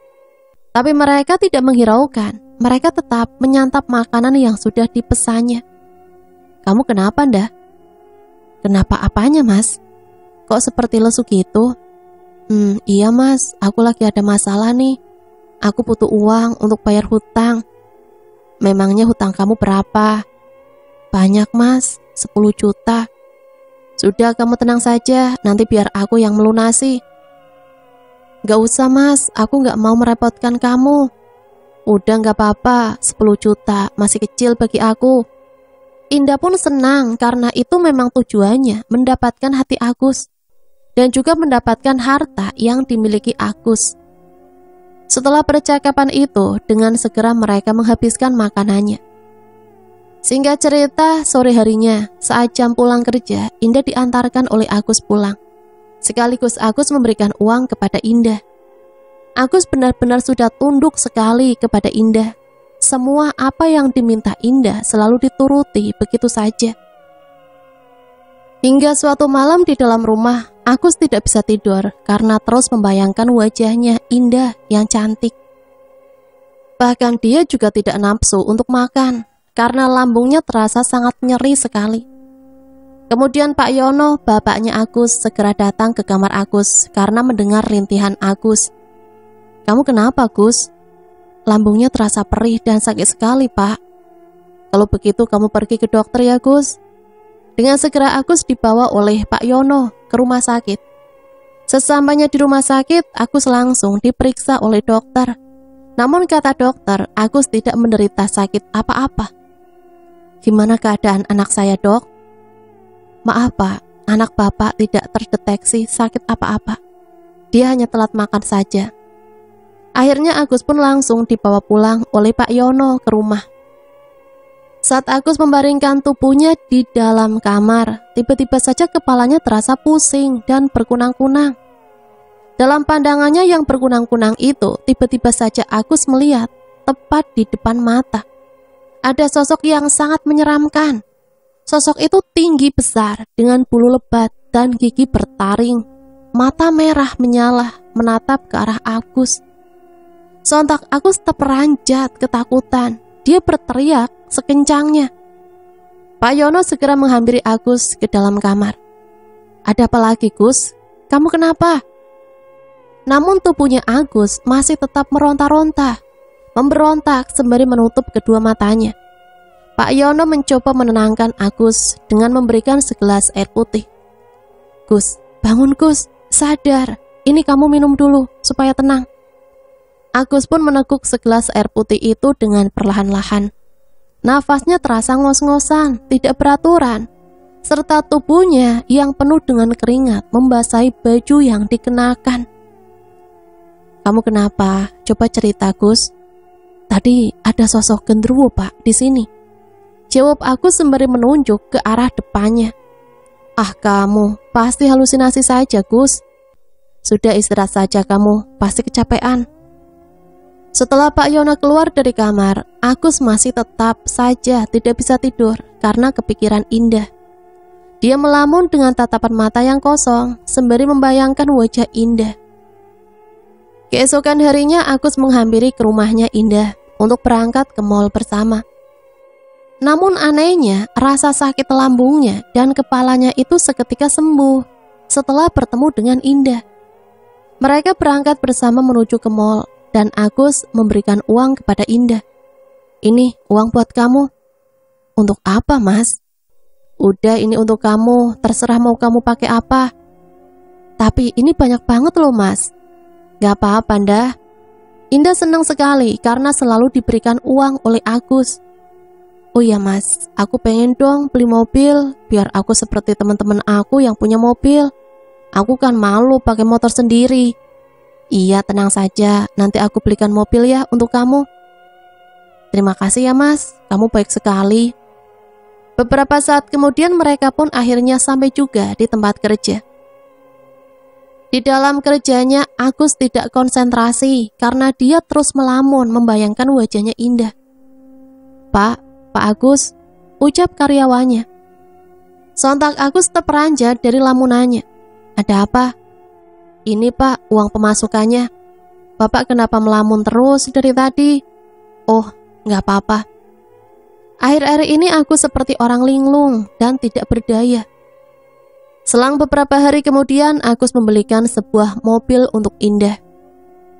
Tapi mereka tidak menghiraukan, mereka tetap menyantap makanan yang sudah dipesannya. "Kamu kenapa, Ndah?" "Kenapa apanya, Mas? Kok seperti lesu gitu?" Iya, Mas, aku lagi ada masalah nih. Aku butuh uang untuk bayar hutang." "Memangnya hutang kamu berapa?" "Banyak, Mas, 10 juta. "Sudah, kamu tenang saja, nanti biar aku yang melunasi." "Gak usah, Mas, aku gak mau merepotkan kamu." "Udah gak apa-apa, 10 juta masih kecil bagi aku." Indah pun senang karena itu memang tujuannya mendapatkan hati Agus dan juga mendapatkan harta yang dimiliki Agus. Setelah percakapan itu, dengan segera mereka menghabiskan makanannya. Singkat cerita, sore harinya saat jam pulang kerja, Indah diantarkan oleh Agus pulang. Sekaligus Agus memberikan uang kepada Indah. Agus benar-benar sudah tunduk sekali kepada Indah. Semua apa yang diminta Indah selalu dituruti begitu saja. Hingga suatu malam di dalam rumah, Agus tidak bisa tidur karena terus membayangkan wajahnya Indah yang cantik. Bahkan dia juga tidak nafsu untuk makan karena lambungnya terasa sangat nyeri sekali. Kemudian Pak Yono, bapaknya Agus, segera datang ke kamar Agus karena mendengar rintihan Agus. "Kamu kenapa, Gus?" "Lambungnya terasa perih dan sakit sekali, Pak." "Kalau begitu kamu pergi ke dokter ya, Gus." Dengan segera Agus dibawa oleh Pak Yono ke rumah sakit. Sesampainya di rumah sakit, Agus langsung diperiksa oleh dokter. Namun kata dokter, Agus tidak menderita sakit apa-apa. "Gimana keadaan anak saya, Dok?" "Maaf, Pak, anak Bapak tidak terdeteksi sakit apa-apa. Dia hanya telat makan saja." Akhirnya Agus pun langsung dibawa pulang oleh Pak Yono ke rumah. Saat Agus membaringkan tubuhnya di dalam kamar, tiba-tiba saja kepalanya terasa pusing dan berkunang-kunang. Dalam pandangannya yang berkunang-kunang itu, tiba-tiba saja Agus melihat tepat di depan mata ada sosok yang sangat menyeramkan. Sosok itu tinggi besar dengan bulu lebat dan gigi bertaring. Mata merah menyala menatap ke arah Agus. Sontak Agus terperanjat ketakutan. Dia berteriak sekencangnya. Pak Yono segera menghampiri Agus ke dalam kamar. "Ada apa lagi, Gus? Kamu kenapa?" Namun tubuhnya Agus masih tetap meronta-ronta, memberontak sembari menutup kedua matanya. Pak Yono mencoba menenangkan Agus dengan memberikan segelas air putih. "Gus, bangun Gus, sadar. Ini kamu minum dulu supaya tenang." Agus pun meneguk segelas air putih itu dengan perlahan-lahan. Nafasnya terasa ngos-ngosan, tidak beraturan, serta tubuhnya yang penuh dengan keringat membasahi baju yang dikenakan. Kamu kenapa? Coba cerita, Gus. Tadi ada sosok genderuwo, Pak, di sini. Jawab aku sembari menunjuk ke arah depannya. Ah, kamu pasti halusinasi saja, Gus. Sudah istirahat saja kamu, pasti kecapean. Setelah Pak Yono keluar dari kamar, Agus masih tetap saja tidak bisa tidur karena kepikiran Indah. Dia melamun dengan tatapan mata yang kosong sembari membayangkan wajah Indah. Keesokan harinya Agus menghampiri ke rumahnya Indah untuk berangkat ke mall bersama. Namun anehnya, rasa sakit lambungnya dan kepalanya itu seketika sembuh setelah bertemu dengan Indah. Mereka berangkat bersama menuju ke mall dan Agus memberikan uang kepada Indah. Ini uang buat kamu. Untuk apa, Mas? Udah, ini untuk kamu, terserah mau kamu pakai apa. Tapi ini banyak banget loh, Mas. Gak apa-apa, Ndah. Indah senang sekali karena selalu diberikan uang oleh Agus. Oh ya, Mas, aku pengen dong beli mobil biar aku seperti teman-teman aku yang punya mobil. Aku kan malu pakai motor sendiri. Iya, tenang saja, nanti aku belikan mobil ya untuk kamu. Terima kasih ya, Mas, kamu baik sekali. Beberapa saat kemudian mereka pun akhirnya sampai juga di tempat kerja. Di dalam kerjanya, Agus tidak konsentrasi karena dia terus melamun membayangkan wajahnya Indah. Pak Agus, ucap karyawannya. Sontak Agus terperanjat dari lamunannya. Ada apa? Ini Pak, uang pemasukannya. Bapak kenapa melamun terus dari tadi? Oh, gak apa-apa. Akhir-akhir ini aku seperti orang linglung dan tidak berdaya. Selang beberapa hari kemudian, Agus membelikan sebuah mobil untuk Indah.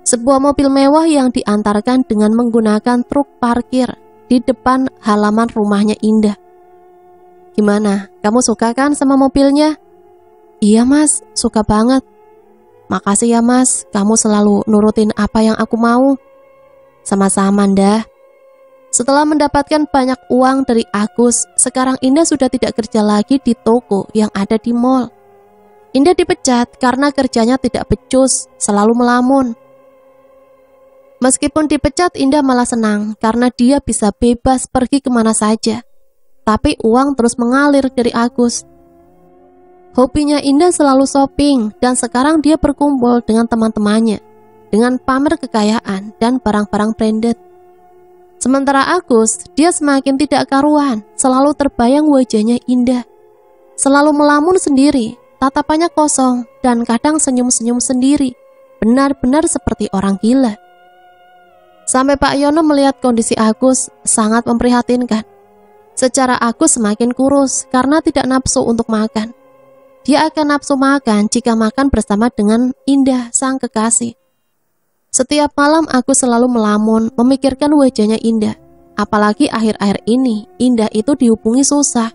Sebuah mobil mewah yang diantarkan dengan menggunakan truk parkir di depan halaman rumahnya Indah. Gimana, kamu suka kan sama mobilnya? Iya, Mas, suka banget. Makasih ya, Mas, kamu selalu nurutin apa yang aku mau. Sama-sama, Ndah. Setelah mendapatkan banyak uang dari Agus, sekarang Indah sudah tidak kerja lagi di toko yang ada di mall. Indah dipecat karena kerjanya tidak becus, selalu melamun. Meskipun dipecat, Indah malah senang karena dia bisa bebas pergi kemana saja. Tapi uang terus mengalir dari Agus. Hobinya Indah selalu shopping dan sekarang dia berkumpul dengan teman-temannya dengan pamer kekayaan dan barang-barang branded. Sementara Agus, dia semakin tidak karuan, selalu terbayang wajahnya Indah. Selalu melamun sendiri, tatapannya kosong dan kadang senyum-senyum sendiri, benar-benar seperti orang gila. Sampai Pak Yono melihat kondisi Agus sangat memprihatinkan. Secara Agus semakin kurus karena tidak nafsu untuk makan. Dia akan nafsu makan jika makan bersama dengan Indah, sang kekasih. Setiap malam Agus selalu melamun memikirkan wajahnya Indah. Apalagi akhir-akhir ini, Indah itu dihubungi susah.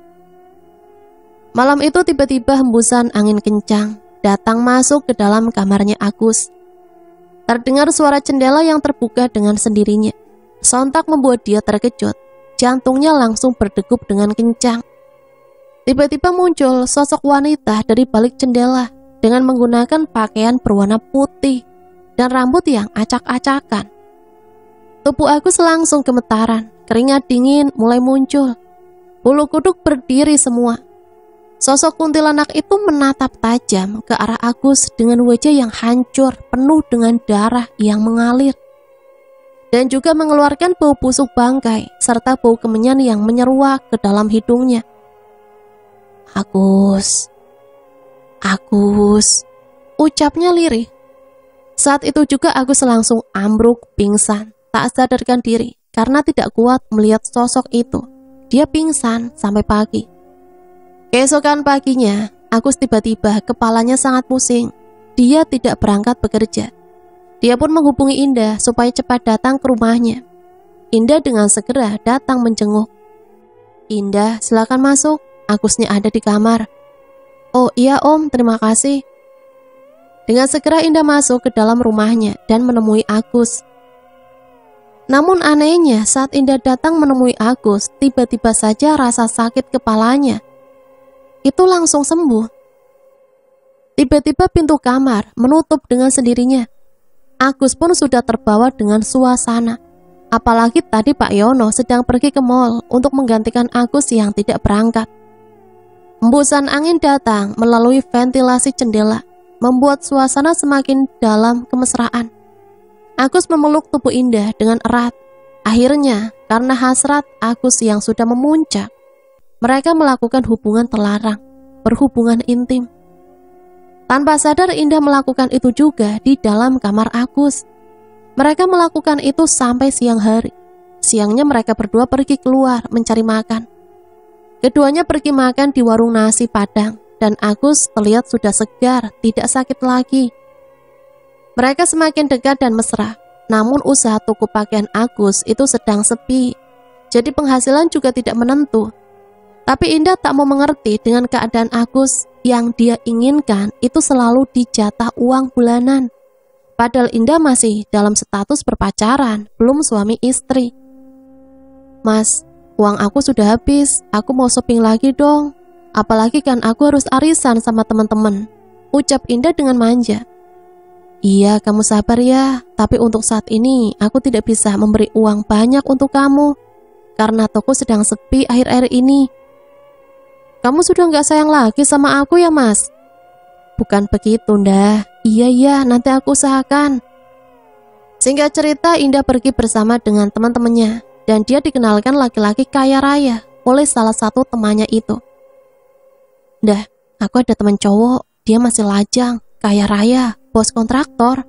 Malam itu tiba-tiba hembusan angin kencang datang masuk ke dalam kamarnya Agus. Terdengar suara jendela yang terbuka dengan sendirinya. Sontak membuat dia terkejut. Jantungnya langsung berdegup dengan kencang. Tiba-tiba muncul sosok wanita dari balik jendela dengan menggunakan pakaian berwarna putih dan rambut yang acak-acakan. Tubuh Agus langsung gemetaran, keringat dingin mulai muncul. Bulu kuduk berdiri semua. Sosok kuntilanak itu menatap tajam ke arah Agus dengan wajah yang hancur, penuh dengan darah yang mengalir. Dan juga mengeluarkan bau busuk bangkai, serta bau kemenyan yang menyeruak ke dalam hidungnya. Agus, ucapnya lirih. Saat itu juga Agus langsung ambruk pingsan, tak sadarkan diri, karena tidak kuat melihat sosok itu. Dia pingsan sampai pagi. Keesokan paginya, Agus tiba-tiba kepalanya sangat pusing. Dia tidak berangkat bekerja. Dia pun menghubungi Indah supaya cepat datang ke rumahnya. Indah dengan segera datang menjenguk. Indah, silakan masuk. Agusnya ada di kamar. Oh iya Om, terima kasih. Dengan segera Indah masuk ke dalam rumahnya dan menemui Agus. Namun anehnya saat Indah datang menemui Agus, tiba-tiba saja rasa sakit kepalanya itu langsung sembuh. Tiba-tiba pintu kamar menutup dengan sendirinya. Agus pun sudah terbawa dengan suasana. Apalagi tadi Pak Yono sedang pergi ke mall untuk menggantikan Agus yang tidak berangkat. Hembusan angin datang melalui ventilasi jendela, membuat suasana semakin dalam kemesraan. Agus memeluk tubuh Indah dengan erat. Akhirnya, karena hasrat Agus yang sudah memuncak, mereka melakukan hubungan terlarang, berhubungan intim. Tanpa sadar Indah melakukan itu juga di dalam kamar Agus. Mereka melakukan itu sampai siang hari. Siangnya mereka berdua pergi keluar mencari makan. Keduanya pergi makan di warung nasi Padang, dan Agus terlihat sudah segar, tidak sakit lagi. Mereka semakin dekat dan mesra, namun usaha toko pakaian Agus itu sedang sepi, jadi penghasilan juga tidak menentu. Tapi Indah tak mau mengerti dengan keadaan Agus. Yang dia inginkan itu selalu dijatah uang bulanan. Padahal Indah masih dalam status berpacaran, belum suami istri. Mas, uang aku sudah habis, aku mau shopping lagi dong. Apalagi kan aku harus arisan sama teman-teman, ucap Indah dengan manja. Iya, kamu sabar ya, tapi untuk saat ini aku tidak bisa memberi uang banyak untuk kamu, karena toko sedang sepi akhir-akhir ini. Kamu sudah gak sayang lagi sama aku ya mas? Bukan begitu Ndah. Iya, nanti aku usahakan. Singkat cerita, Indah pergi bersama dengan teman-temannya, dan dia dikenalkan laki-laki kaya raya oleh salah satu temannya itu. Ndah, aku ada teman cowok, dia masih lajang, kaya raya, bos kontraktor,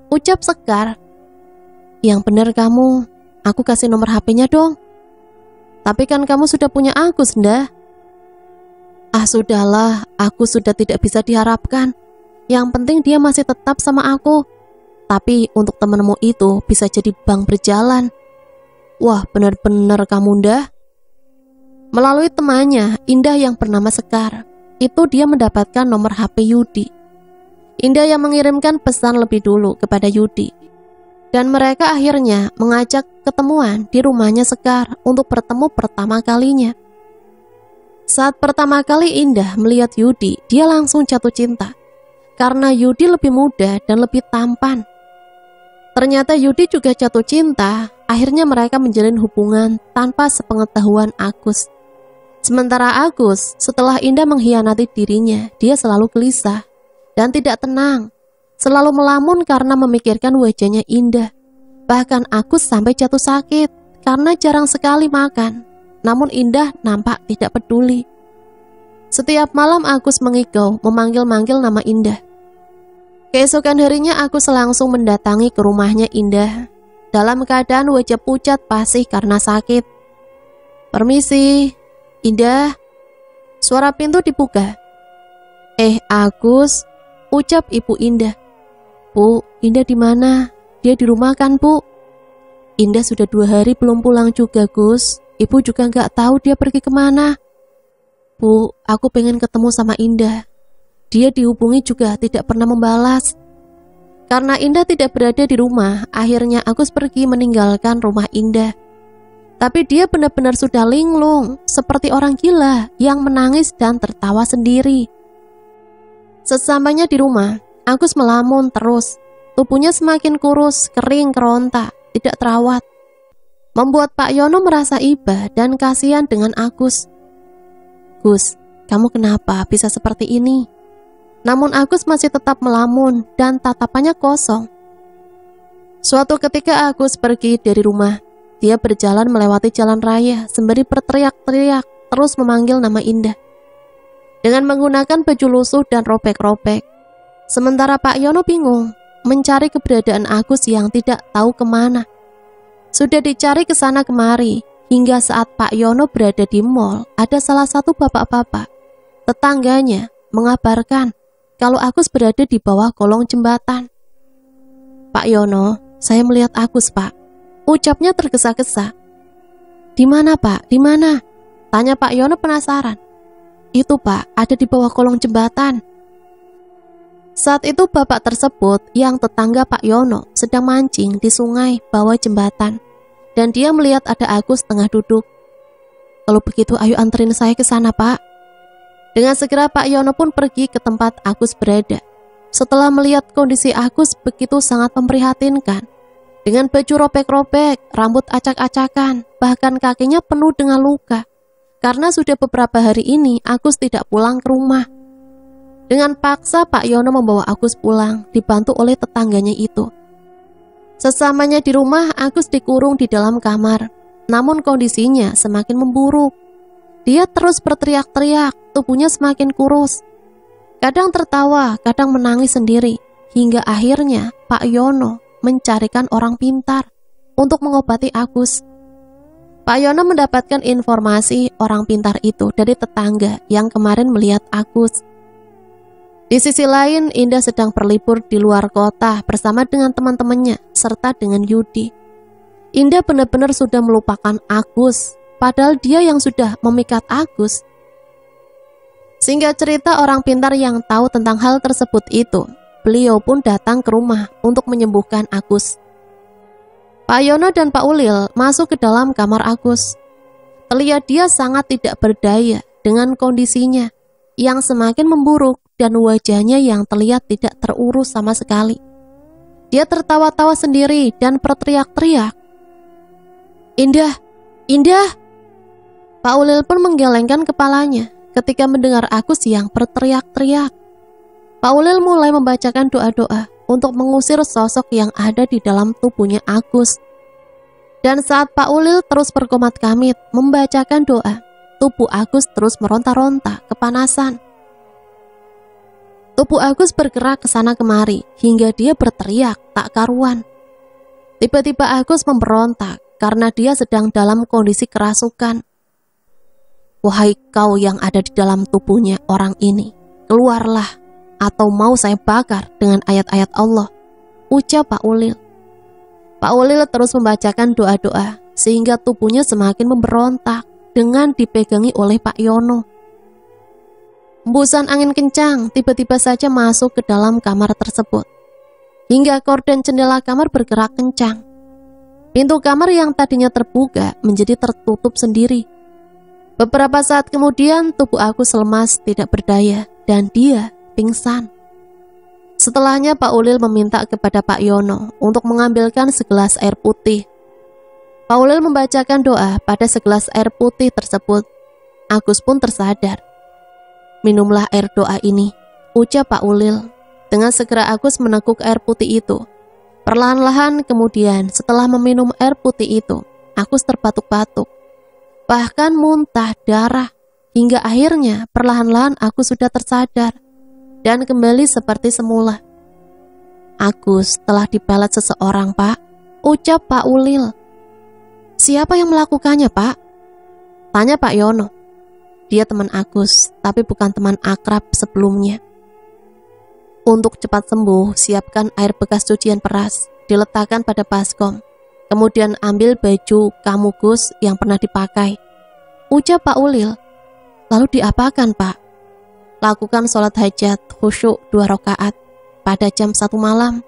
ucap Sekar. Yang benar kamu, aku kasih nomor HP-nya dong. Tapi kan kamu sudah punya Agus, Ndah. Ah sudahlah, aku sudah tidak bisa diharapkan. Yang penting dia masih tetap sama aku. Tapi untuk temanmu itu bisa jadi bank berjalan. Wah, benar-benar kamu Ndah. Melalui temannya, Indah yang bernama Sekar, itu dia mendapatkan nomor HP Yudi. Indah yang mengirimkan pesan lebih dulu kepada Yudi. Dan mereka akhirnya mengajak ketemuan di rumahnya Sekar untuk bertemu pertama kalinya. Saat pertama kali Indah melihat Yudi, dia langsung jatuh cinta. Karena Yudi lebih muda dan lebih tampan. Ternyata Yudi juga jatuh cinta. Akhirnya mereka menjalin hubungan tanpa sepengetahuan Agus. Sementara Agus, setelah Indah mengkhianati dirinya, dia selalu gelisah dan tidak tenang. Selalu melamun karena memikirkan wajahnya Indah. Bahkan Agus sampai jatuh sakit karena jarang sekali makan. Namun Indah nampak tidak peduli. Setiap malam Agus mengigau, memanggil-manggil nama Indah. Keesokan harinya Agus langsung mendatangi ke rumahnya Indah dalam keadaan wajah pucat pasih karena sakit. Permisi, Indah. Suara pintu dibuka. Agus, ucap Ibu Indah. Bu, Indah di mana? Dia di rumah kan, Bu? Indah sudah 2 hari belum pulang juga, Gus. Ibu juga nggak tahu dia pergi kemana. Bu, aku pengen ketemu sama Indah. Dia dihubungi juga tidak pernah membalas. Karena Indah tidak berada di rumah, akhirnya Agus pergi meninggalkan rumah Indah. Tapi dia benar-benar sudah linglung, seperti orang gila yang menangis dan tertawa sendiri. Sesampainya di rumah, Agus melamun terus. Tubuhnya semakin kurus, kering, keronta, tidak terawat. Membuat Pak Yono merasa iba dan kasihan dengan Agus. Gus, kamu kenapa bisa seperti ini? Namun Agus masih tetap melamun dan tatapannya kosong. Suatu ketika Agus pergi dari rumah. Dia berjalan melewati jalan raya sembari berteriak-teriak terus memanggil nama Indah. Dengan menggunakan baju lusuh dan robek-robek. Sementara Pak Yono bingung mencari keberadaan Agus yang tidak tahu kemana. Sudah dicari ke sana kemari, hingga saat Pak Yono berada di mall, ada salah satu bapak-bapak, tetangganya, mengabarkan kalau Agus berada di bawah kolong jembatan. Pak Yono, saya melihat Agus, Pak. Ucapnya tergesa-gesa. Di mana, Pak? Di mana? Tanya Pak Yono penasaran. Itu, Pak, ada di bawah kolong jembatan. Saat itu bapak tersebut yang tetangga Pak Yono sedang mancing di sungai bawah jembatan. Dan dia melihat ada Agus tengah duduk. Kalau begitu ayo anterin saya ke sana, Pak. Dengan segera Pak Yono pun pergi ke tempat Agus berada. setelah melihat kondisi Agus begitu sangat memprihatinkan. Dengan baju robek-robek, rambut acak-acakan, bahkan kakinya penuh dengan luka. Karena sudah beberapa hari ini Agus tidak pulang ke rumah. Dengan paksa Pak Yono membawa Agus pulang, dibantu oleh tetangganya itu. Sesamanya di rumah, Agus dikurung di dalam kamar. Namun kondisinya semakin memburuk. Dia terus berteriak-teriak, tubuhnya semakin kurus. Kadang tertawa, kadang menangis sendiri. Hingga akhirnya Pak Yono mencarikan orang pintar untuk mengobati Agus. Pak Yono mendapatkan informasi orang pintar itu dari tetangga yang kemarin melihat Agus. Di sisi lain, Indah sedang berlibur di luar kota bersama dengan teman-temannya serta dengan Yudi. Indah benar-benar sudah melupakan Agus, padahal dia yang sudah memikat Agus. Sehingga cerita orang pintar yang tahu tentang hal tersebut itu, beliau pun datang ke rumah untuk menyembuhkan Agus. Pak Yono dan Pak Ulil masuk ke dalam kamar Agus. Terlihat dia sangat tidak berdaya dengan kondisinya yang semakin memburuk dan wajahnya yang terlihat tidak terurus sama sekali. Dia tertawa-tawa sendiri dan berteriak-teriak, "Indah, Indah!" Pak Ulil pun menggelengkan kepalanya ketika mendengar Agus yang berteriak-teriak. Pak Ulil mulai membacakan doa-doa untuk mengusir sosok yang ada di dalam tubuhnya Agus. Dan saat Pak Ulil terus berkomat-kamit membacakan doa, tubuh Agus terus meronta-ronta kepanasan. Tubuh Agus bergerak ke sana kemari hingga dia berteriak tak karuan. Tiba-tiba Agus memberontak karena dia sedang dalam kondisi kerasukan. "Wahai kau yang ada di dalam tubuhnya orang ini, keluarlah atau mau saya bakar dengan ayat-ayat Allah," ucap Pak Ulil. Pak Ulil terus membacakan doa-doa sehingga tubuhnya semakin memberontak dengan dipegangi oleh Pak Yono. Hembusan angin kencang tiba-tiba saja masuk ke dalam kamar tersebut, hingga gorden jendela kamar bergerak kencang. Pintu kamar yang tadinya terbuka menjadi tertutup sendiri. Beberapa saat kemudian tubuh Agus lemas tidak berdaya dan dia pingsan. Setelahnya Pak Ulil meminta kepada Pak Yono untuk mengambilkan segelas air putih. Pak Ulil membacakan doa pada segelas air putih tersebut. Agus pun tersadar. "Minumlah air doa ini," ucap Pak Ulil. Dengan segera Agus meneguk air putih itu. Perlahan-lahan kemudian setelah meminum air putih itu, Agus terbatuk-batuk, bahkan muntah darah, hingga akhirnya perlahan-lahan Agus sudah tersadar dan kembali seperti semula. "Agus telah dipelet seseorang, Pak," ucap Pak Ulil. "Siapa yang melakukannya, Pak?" tanya Pak Yono. "Dia teman Agus, tapi bukan teman akrab sebelumnya." "Untuk cepat sembuh, siapkan air bekas cucian peras, diletakkan pada baskom. Kemudian ambil baju kamu Gus yang pernah dipakai," ucap Pak Ulil. "Lalu diapakan, Pak?" "Lakukan sholat hajat khusyuk 2 rakaat pada jam 1 malam.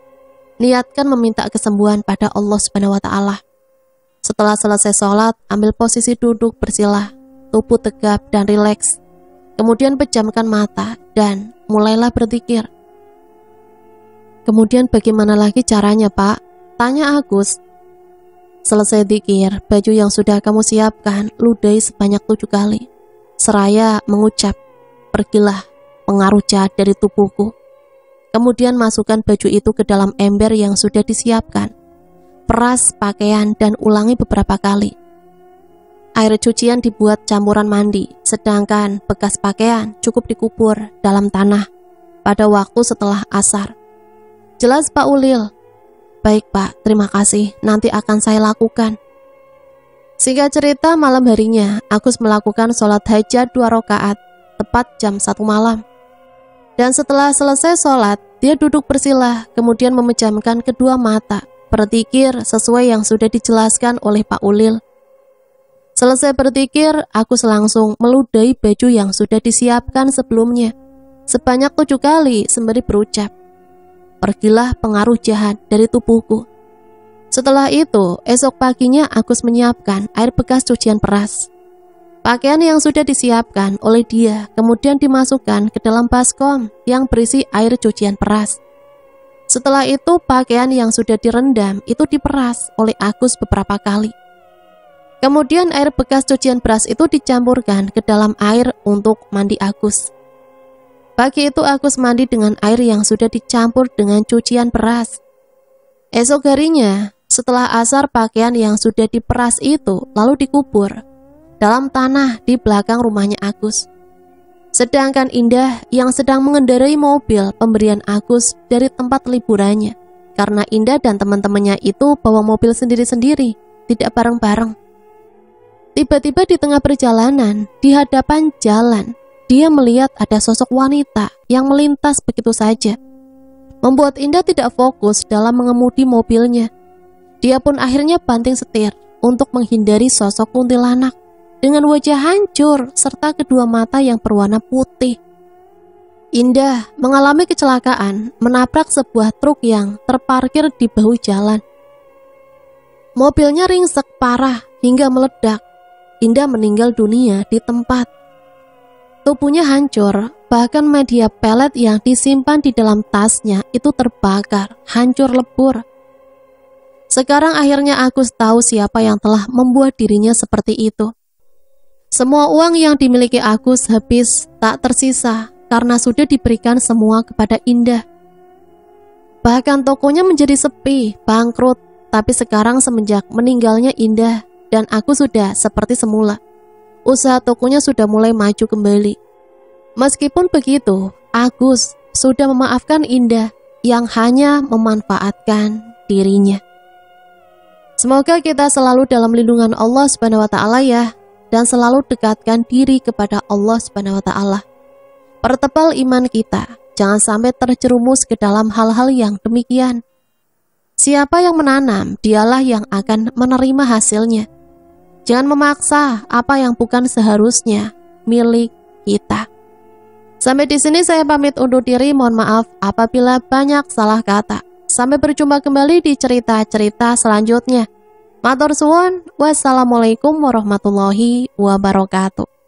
Niatkan meminta kesembuhan pada Allah Subhanahu wa Ta'ala. Setelah selesai sholat, ambil posisi duduk bersila, tubuh tegap dan rileks. Kemudian pejamkan mata dan mulailah berzikir." "Kemudian bagaimana lagi caranya, Pak?" tanya Agus. "Selesai zikir, baju yang sudah kamu siapkan ludahi sebanyak 7 kali. Seraya mengucap, 'Pergilah pengaruh jahat dari tubuhku.' Kemudian masukkan baju itu ke dalam ember yang sudah disiapkan. Peras pakaian dan ulangi beberapa kali. Air cucian dibuat campuran mandi, sedangkan bekas pakaian cukup dikubur dalam tanah pada waktu setelah asar." "Jelas Pak Ulil." "Baik Pak, terima kasih, nanti akan saya lakukan." Singkat cerita, malam harinya Agus melakukan sholat hajat 2 rakaat tepat jam 1 malam. Dan setelah selesai sholat, dia duduk bersila, kemudian memejamkan kedua mata, berzikir sesuai yang sudah dijelaskan oleh Pak Ulil. Selesai berzikir, Agus langsung meludahi baju yang sudah disiapkan sebelumnya sebanyak 7 kali sembari berucap, "Pergilah pengaruh jahat dari tubuhku." Setelah itu, esok paginya Agus menyiapkan air bekas cucian peras. Pakaian yang sudah disiapkan oleh dia kemudian dimasukkan ke dalam baskom yang berisi air cucian peras. Setelah itu pakaian yang sudah direndam itu diperas oleh Agus beberapa kali. Kemudian air bekas cucian beras itu dicampurkan ke dalam air untuk mandi Agus. Pagi itu Agus mandi dengan air yang sudah dicampur dengan cucian beras. Esok harinya, setelah asar pakaian yang sudah diperas itu lalu dikubur dalam tanah di belakang rumahnya Agus. Sedangkan Indah yang sedang mengendarai mobil pemberian Agus dari tempat liburannya, karena Indah dan teman-temannya itu bawa mobil sendiri-sendiri, tidak bareng-bareng. Tiba-tiba di tengah perjalanan, di hadapan jalan, dia melihat ada sosok wanita yang melintas begitu saja, membuat Indah tidak fokus dalam mengemudi mobilnya. Dia pun akhirnya banting setir untuk menghindari sosok kuntilanak dengan wajah hancur serta kedua mata yang berwarna putih. Indah mengalami kecelakaan menabrak sebuah truk yang terparkir di bahu jalan. Mobilnya ringsek parah hingga meledak. Indah meninggal dunia di tempat. Tubuhnya hancur, bahkan media pelet yang disimpan di dalam tasnya itu terbakar, hancur lebur. Sekarang akhirnya Agus tahu siapa yang telah membuat dirinya seperti itu. Semua uang yang dimiliki Agus habis tak tersisa karena sudah diberikan semua kepada Indah. Bahkan tokonya menjadi sepi, bangkrut. Tapi sekarang semenjak meninggalnya Indah dan Agus sudah seperti semula. Usaha tokonya sudah mulai maju kembali. Meskipun begitu, Agus sudah memaafkan Indah yang hanya memanfaatkan dirinya. Semoga kita selalu dalam lindungan Allah Subhanahu wa taala ya, dan selalu dekatkan diri kepada Allah Subhanahu wa taala. Pertebal iman kita, jangan sampai terjerumus ke dalam hal-hal yang demikian. Siapa yang menanam, dialah yang akan menerima hasilnya. Jangan memaksa apa yang bukan seharusnya milik kita. Sampai di sini saya pamit undur diri, mohon maaf apabila banyak salah kata. Sampai berjumpa kembali di cerita-cerita selanjutnya. Matur suwun, wassalamualaikum warahmatullahi wabarakatuh.